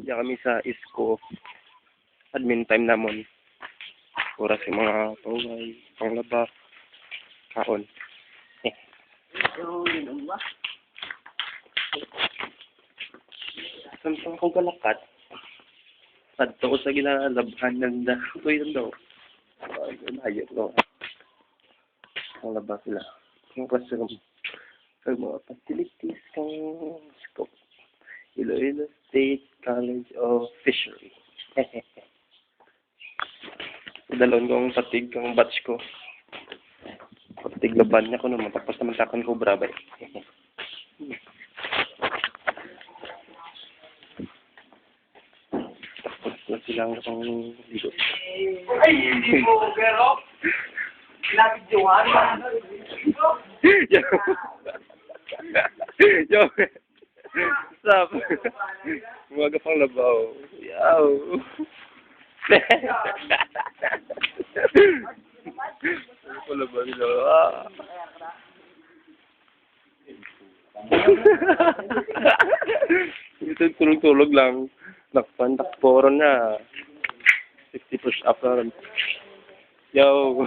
Diyan kami sa ISCO. Admin time namon. Oras yung mga tawag, panglaba, kaon. Samtang akong kalakat, sadto ko sa ginalabhan ng dakoy daw. Ay, no. Panglaba sila. Yung classroom. Kag mga facilities kang scope. Iloilo State College of Fishery. Dalon kong patig kang batch ko. Patig laban niya ko naman. Tapos naman takon ko brabay. Tapos na silang kong ligot. Ay, hindi mo, pero pinapidyohan. Yo! Yo! Stop! Umaga pang labaw. Yaw! Ano pala ba nila? Ito tulog-tulog lang. Nakpan, takporon na. 60 push up na rin. Yo!